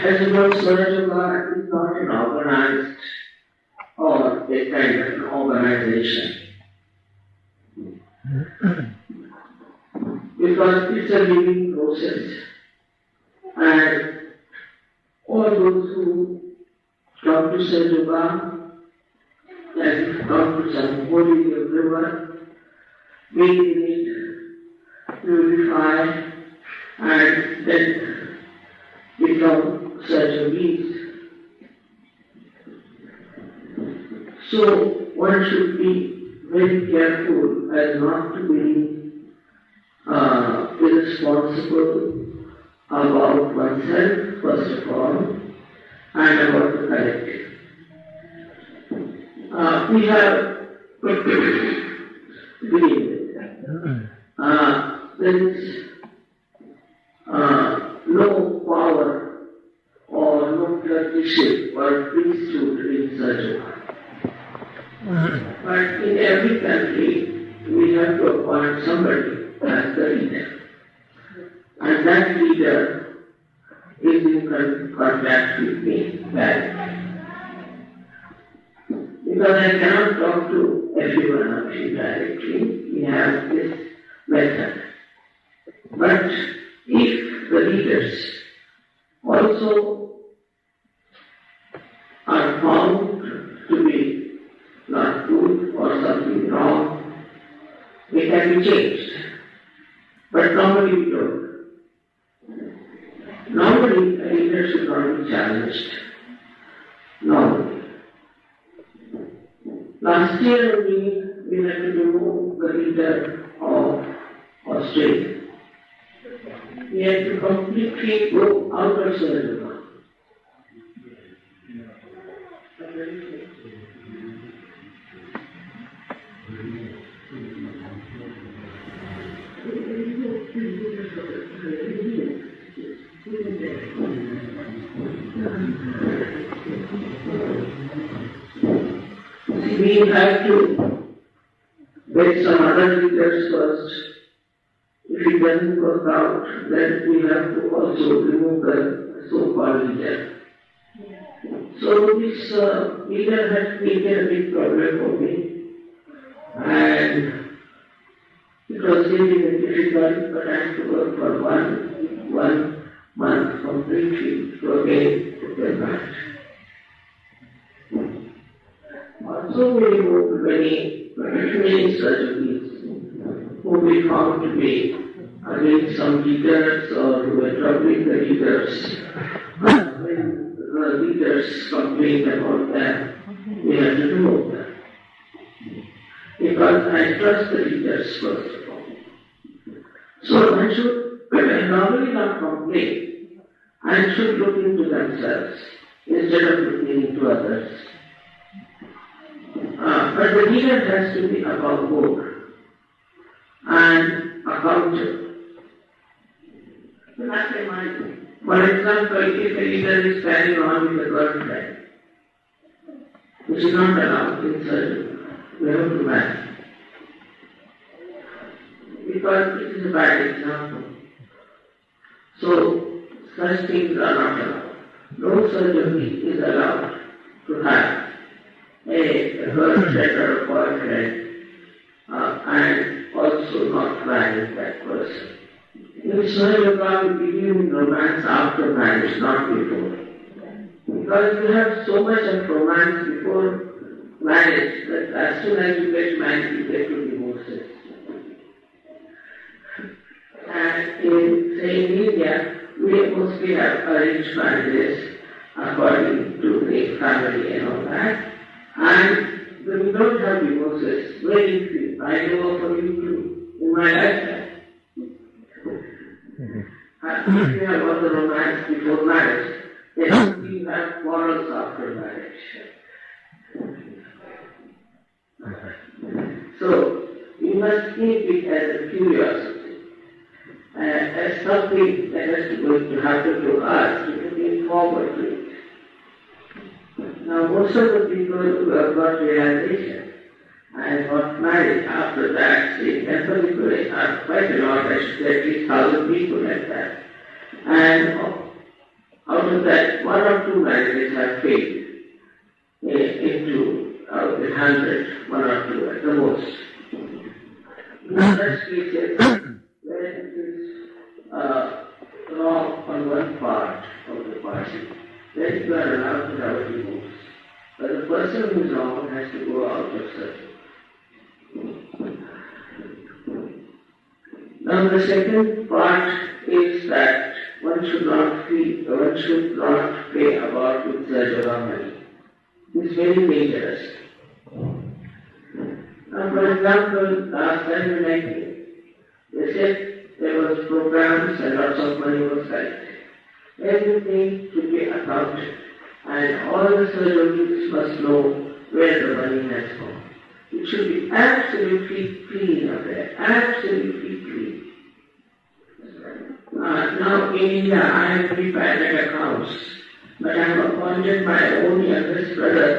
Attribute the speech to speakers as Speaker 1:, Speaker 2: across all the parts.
Speaker 1: as you know, Sahaja is not an organized or a kind of an organization. Because it's a living process. And all those who come to Sahaja, and come to some holy river, bathe in it, purify, and then become Sahaja. So one should be very careful as not to be irresponsible about oneself, first of all, and about the collective. We have there is no power or no clergyship or priesthood in Sahaja. But in every country, we have to appoint somebody as the leader. And that leader is in contact with me directly. Because I cannot talk to every one of you directly, we have this method. But if the leaders also are found to be not good or something wrong, they can be changed. But normally we don't. Normally a leader should not be challenged. Normally. Last year we had to remove the leader of Australia. We had to completely go out of Sahaja. We have to get some other leaders first. If it doesn't work out, then we have to also remove the so-called leader. So this leader has been a big problem for me. And it was really difficult, but I had to work for one month completely to again get back. Also we removed many surgeries who we found to be against some leaders or who were troubling the leaders. When the leaders complained about them, we had to remove them. Because I trust the leaders first of all. So one should normally not complain and should look into themselves instead of looking into others. But the leader has to be above board and accountable. For example, if a leader is carrying on with a girlfriend, which is not allowed in surgery, we have to ban. Because it is a bad example. So, such things are not allowed. No surgery is allowed to have a girlfriend or a boyfriend and also not marry that person. In Sahaja, we believe in romance after marriage, not before. Because you have so much of romance before marriage that as soon as you get married, you get to divorces. And in India, we mostly have arranged marriages according to the family and all that. And we don't have divorces, very few. I know of a few in my lifetime. If you have all the romance before marriage, then you have quarrels after marriage. So, you must keep it as a curiosity, as something that is going to happen to us, to looking forward to it. Now, most of the people who have got realization and got married after that, in Petersburg, are quite a lot, I should say at least 1,000 people like that. And out out of that, 1 or 2 marriages have failed into out of 100, 1 or 2 at the most. In such cases, where it is wrong on one part of the party, then you are allowed to have a divorce. But the person who is wrong has to go out of circle. Now the second part is that one should not play about with Sahaja money. It's very dangerous. Now for example, last time when I came, they said there was programs and lots of money was collected. Everything should be accounted and all the Sahajas must know where the money has gone. It should be absolutely clean up there, absolutely clean. Now in India I have prepaid accounts, but I have appointed my own youngest brother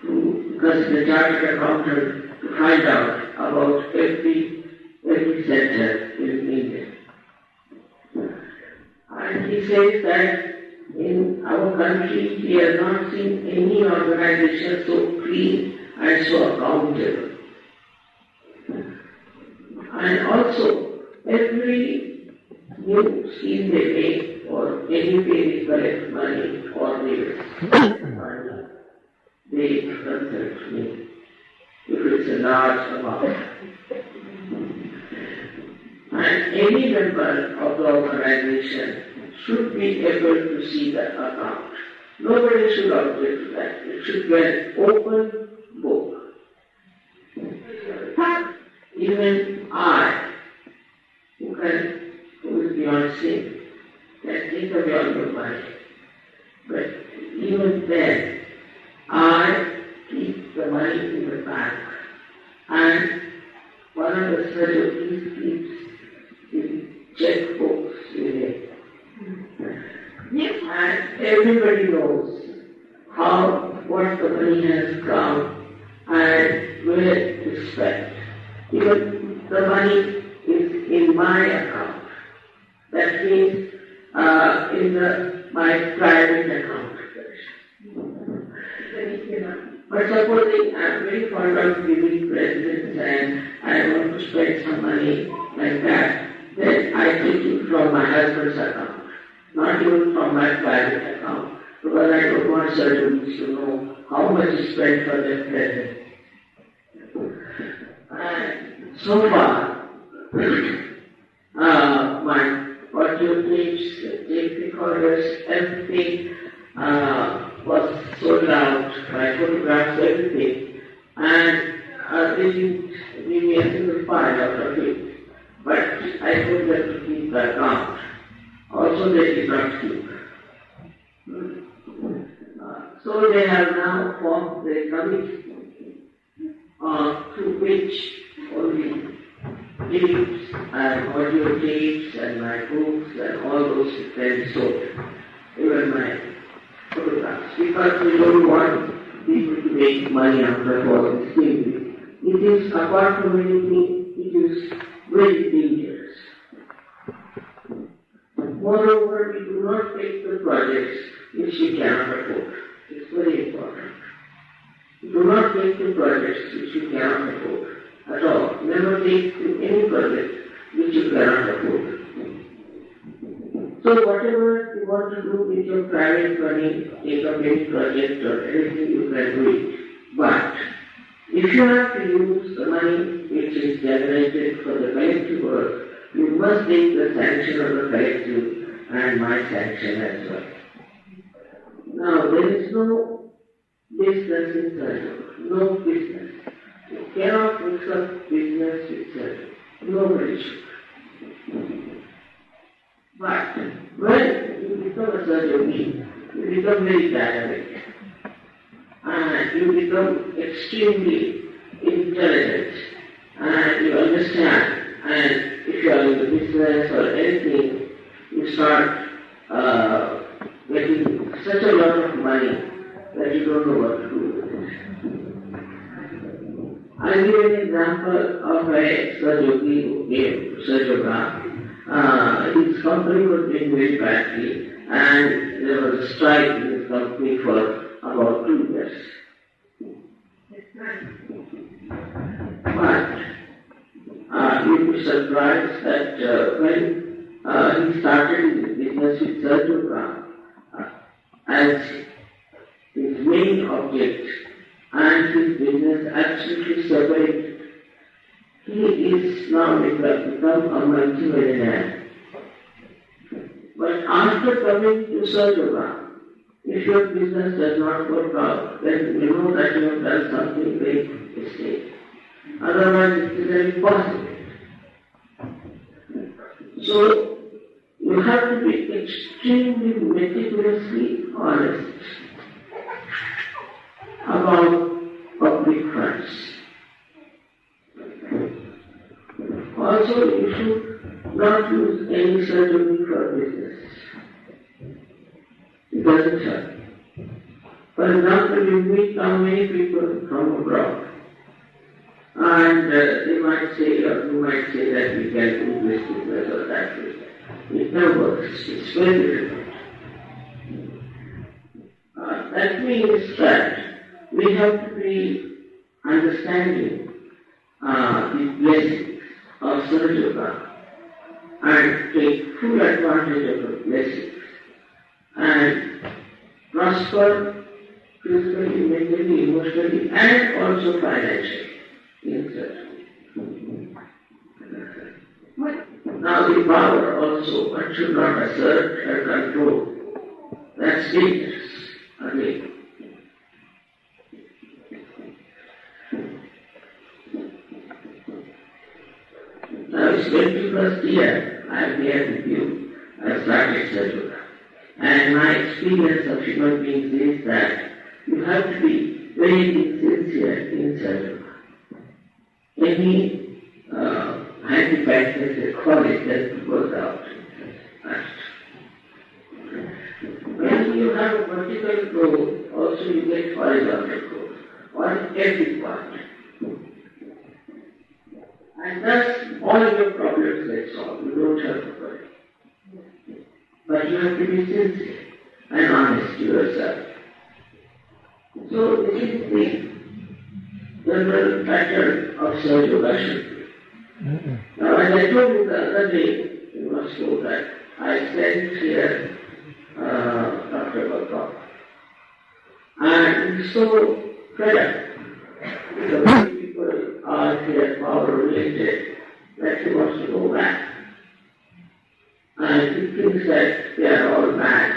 Speaker 1: because the chartered accountant to find out about every center in India. And he says that in our country he has not seen any organization so clean and so accountable. And also, every new scheme they make or any way they collect money or they consult me if it's a large amount. And any member of the organization should be able to see the account. Nobody should object to that. It should be an open book. Even I, who is beyond sin, can think of your money. But even then, I keep the money in the bank. And one of the surgeons keeps the checkbooks in it. And everybody knows what the money has come and where to spend. Even the money is in my account. That means in my private account. But supposing I'm very fond of giving presents and I want to spend some money like that, then I take it from my husband's account, not even from my private account, because I don't want surgeons to know how much is spent for their present. And so far, my audio tapes, tape recorders, everything was sold out, my photographs, everything, and they didn't give me a single file out of it. But I told them to keep the account. Also they did not keep. So they have now formed the committee through which only tapes and audio tapes and my books and all those can be sold. Even my photographs. Because we don't want people to make money after all this thing. It is, apart from anything, it is very dangerous. Moreover, we do not take the projects which we cannot afford. It's very important. We do not take the projects which we cannot afford at all. Never take any project which you cannot afford. So whatever you want to do with your private money, take up any project or anything, you can do it. But if you have to use the money which is generated for the collective work, you must take the sanction of the collective and my sanction as well. Now, there is no business in surgery. No business. You cannot mix up business with surgery. Nobody should. But when you become a surgeon, you become very dynamic. And you become extremely intelligent. And you understand. And if you are in the business or anything, you start getting such a lot of money that you don't know what to do with it. I'll give an example of a yogi who gave Sahaja. His his company was doing very badly, and there was a strike in his company for about 2 years. But you'd be surprised that when he started his business with Sahaja as his main object, and his business absolutely separated, he is now become a multi-millionaire. But after coming to Sahaja, if your business does not work out, then you know that you have done something very mistake. Otherwise it is impossible. So you have to be extremely meticulously honest about public funds. Also, you should not use any surgery for business. It doesn't help. For example, you meet now many people from abroad, and they might say, or you might say that we can do this business or that business. It never works. It's very difficult. That means that we have to be understanding the blessings of Sahaja and take full advantage of the blessings and prosper physically, mentally, emotionally, and also financially in Sahaja. Now the power also, one should not assert and control. That's dangerous again. Now it's 21st year I am here with you. I started Sahaja. And my experience of human beings is that you have to be very sincere in Sahaja. Any handicap, as they call it, that goes out. When you have a vertical growth, also you get horizontal growth on every part. And thus all your problems get solved. You don't have to worry. But you have to be sincere and honest to yourself. So this is the general pattern of Sahaja. Now, as I told you the other day, you must know that I sent here Dr. Bhatta. And so fed up because many people are here power related that he wants to go back. And he thinks that they are all mad.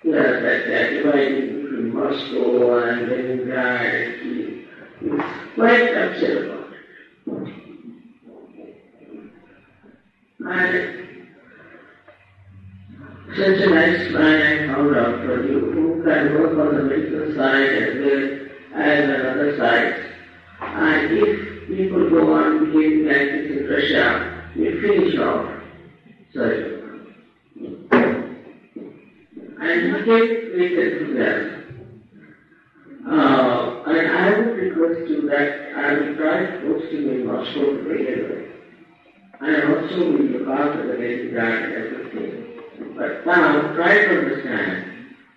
Speaker 1: That they are dividing between Moscow and Leningrad and Kiev. He's quite upset about it. And such a nice man I found out for you who can work on the medical side as well as another side. And if people go on behaving like this in Russia, we finish off surgery. And he came with enthusiasm. And I would request you that I will try to post him in Moscow to begin with. And also will look after the Leningrad and everything. But now try to understand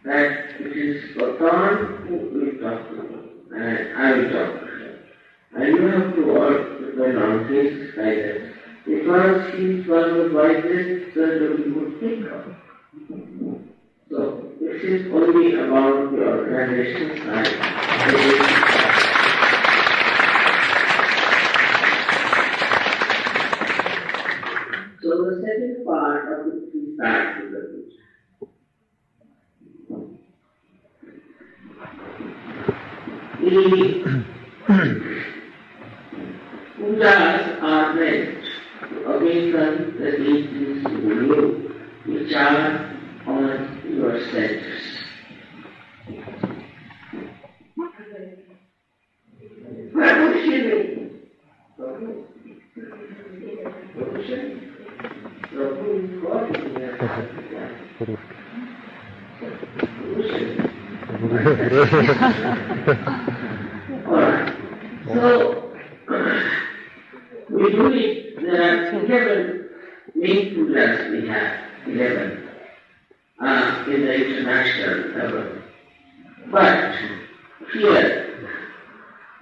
Speaker 1: that it is Bhagwan who will talk to you, and I will talk to him. And you have to all depend on his guidance, because he is one of the wisest surgeons you would think of. So this is only about the organization side. So the second part of the three start with the Puja. The Pujas are meant to awaken the deities in you, which are on your centers. Alright, so we do it, there are 11 main pujas we have. 11 in the international level. But here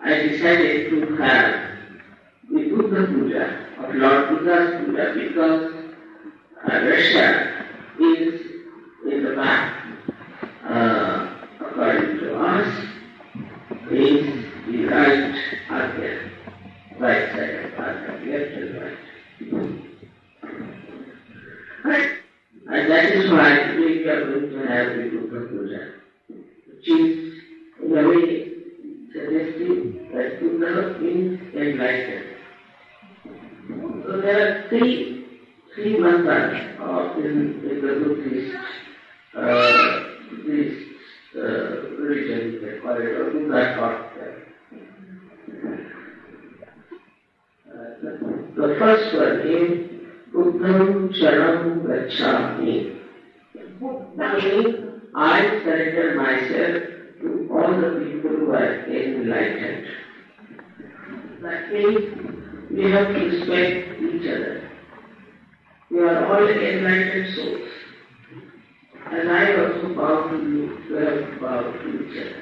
Speaker 1: I decided to have the Buddha Puja of Lord Buddha's Puja because Russia is in the back. According to us, is the right arcade, right side of arcade, left and right. And that is why we are going to have the Buddha Puja, which is in a way suggesting that Buddha means enlightened. So there are three mantras in the Buddhist religion, they call it, or Buddha taught them. The first one is Buddham Sharanam Gacchami. Meaning, I surrender myself to all the people who are enlightened. That means we have to respect each other. We are all enlightened souls. And I also bow to you, we have to bow to each other.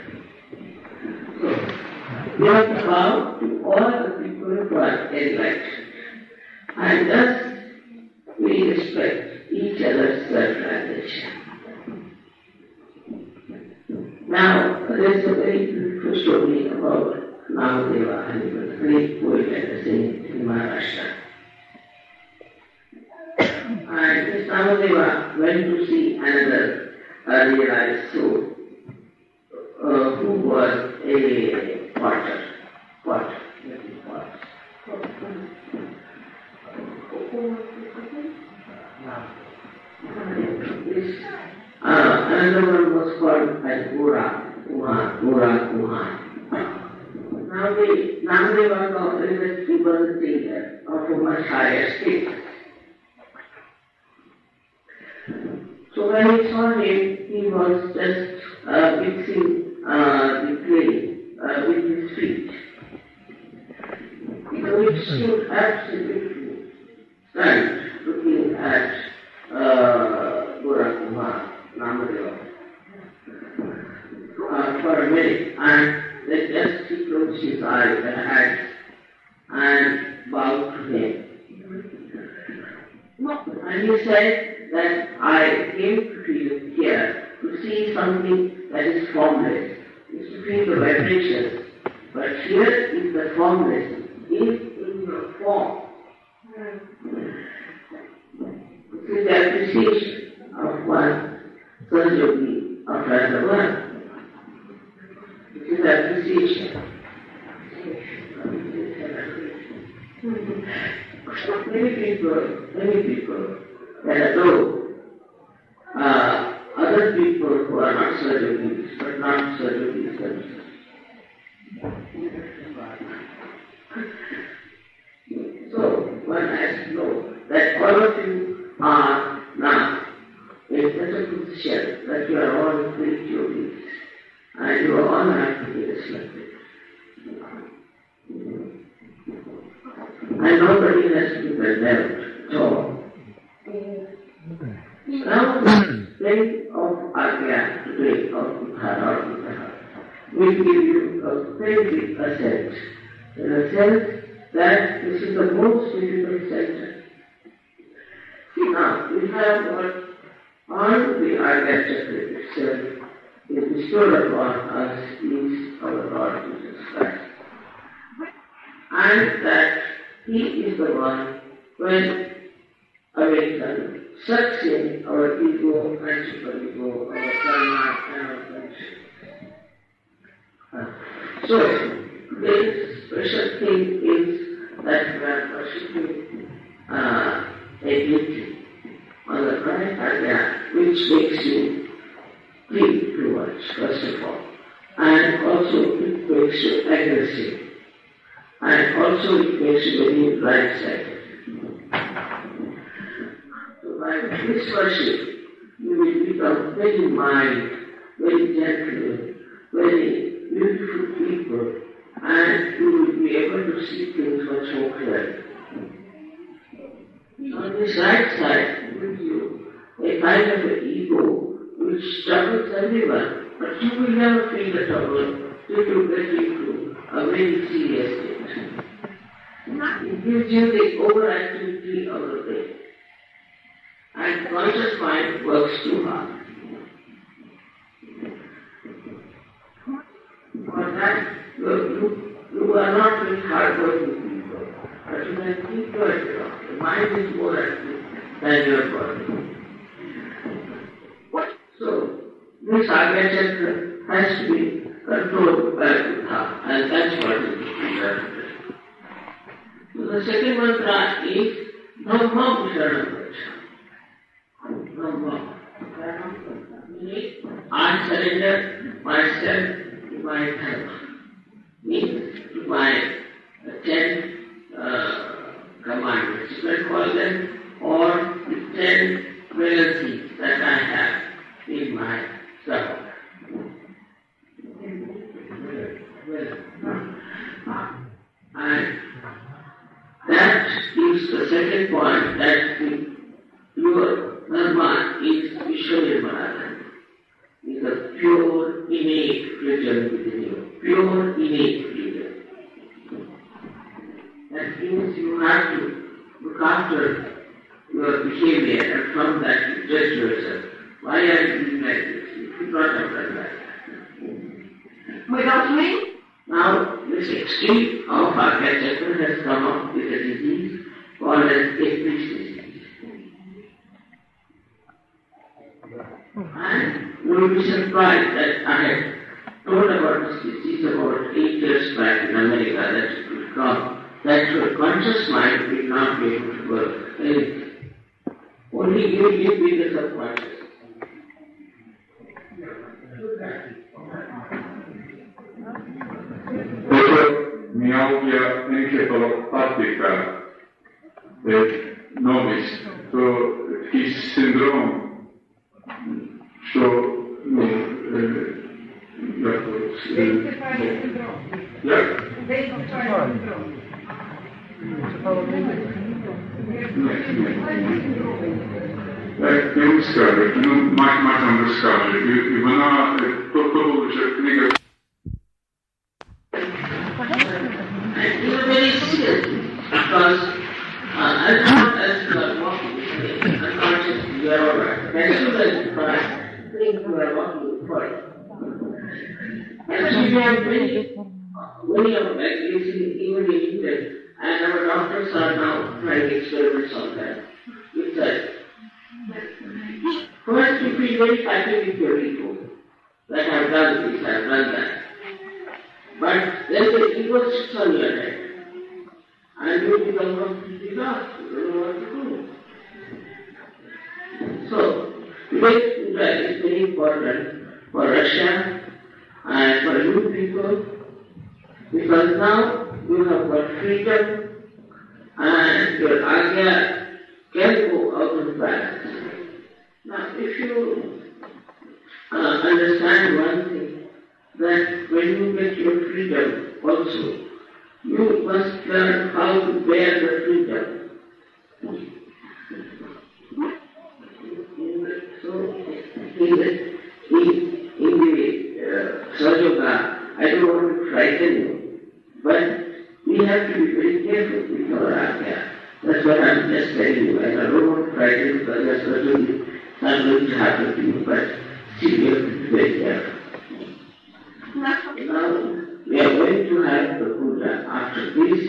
Speaker 1: So, we have to bow to all the people who are enlightened. And thus, we respect each other's self-realization. Now, there is a very beautiful story about Namadeva, and he was a great poet and a saint in Maharashtra. And this Namadeva went to see another realized soul who was a potter. Another one was called as Gura Kumar. Now the Namadeva thought that he was a thinker of a much higher state. So when he saw him, he was just mixing the clay with his feet. So it stood absolutely stand looking at Gura Kumar, Namadeva, for a minute, and then just he closed his eyes and hands and bowed to him. And he said that I came to feel here to see something that is formless, is to feel the vibrations. But here is the formless, is in your form. This is the appreciation of one Sahaja of another one. This is the appreciation. Many people that adore other people who are not Sahaja, but not Sahaja themselves. So, one has to know that all of you are now in such a position that you are all great yogis and you are all have to be respected. And nobody has to be condemned at all. Now, think of Agya today, of Puja, will give you a very big ascent, in a sense that this is the most difficult center. See now, we have what on the Agya Chakra itself is bestowed upon us is our Lord Jesus Christ. And that He is the one when awakened sucks in our ego and super-ego, our karma and our friendship. So, today's special thing is that we are worshipping a deity on the right Agya, which makes you feel too much, first of all, and also it makes you aggressive, and also it makes you very right-sided. So by this worship, you will become very mild, very gentle, very beautiful people, and you will be able to see things much more clearly. On this right side gives you kind of an ego which troubles everyone, but you will never feel the trouble till you get into a very serious state. It gives you the overactivity of the brain. And conscious mind works too hard. For that, you are not very hard-working people, but you can think to yourself. The mind is more active than your body. So, this Sahaja has to be controlled by Buddha, and that's what is important. So the second mantra is Dhammam Sharanam Gacchami. Dhammam Sharanam, meaning I surrender myself to my dharma, means to my 10 commandments, you can call them, or the 10 qualities that I have in my self. And that is the second point, that your dharma is Nirmala, is a pure, innate freedom within you. Pure, innate freedom. That means you have to look after your behavior, and from that you judge yourself. Why are you doing like this? You should not have done that. Without me? Now, this extreme of Sahaja has come up with a disease called as Devi's disease. And you will be surprised that I had told about this disease about 8 years back in America, that it would come, that your conscious mind will not be able to work anything. Only you will be the subconscious.
Speaker 2: Mia encefalopathica novice, so his syndrome, so that was не скажет, мать вам расскажет, и вона то вже книга.
Speaker 1: And you are very serious, because as long as you are walking unconsciously, you are alright. As soon as you try, think you are walking forward. And we have many of that even in England, and our doctors are now trying experiments on that. With that. First you feel very happy with your ego, that I have done this, I have done that. But then the ego sits on your head, and you become completely lost. You don't know what to do. So, today's Puja is very important for Russia and for you people, because now you have got freedom and your Agya can go out of balance. Now, if you understand one thing, that when you get your freedom also, you must learn how to bear the freedom. So, in the Sahaja, I don't want to frighten you, but we have to be very careful with our Agya. That's what I'm just telling you. I don't want to frighten you, because that's certainly not going to happen to you, but still you have to be very careful. Now, we are going to have the Puja after this,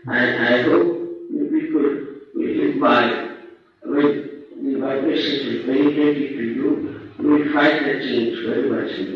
Speaker 1: and I hope we will imbibe with the vibrations will penetrate into you. You will find the change very much in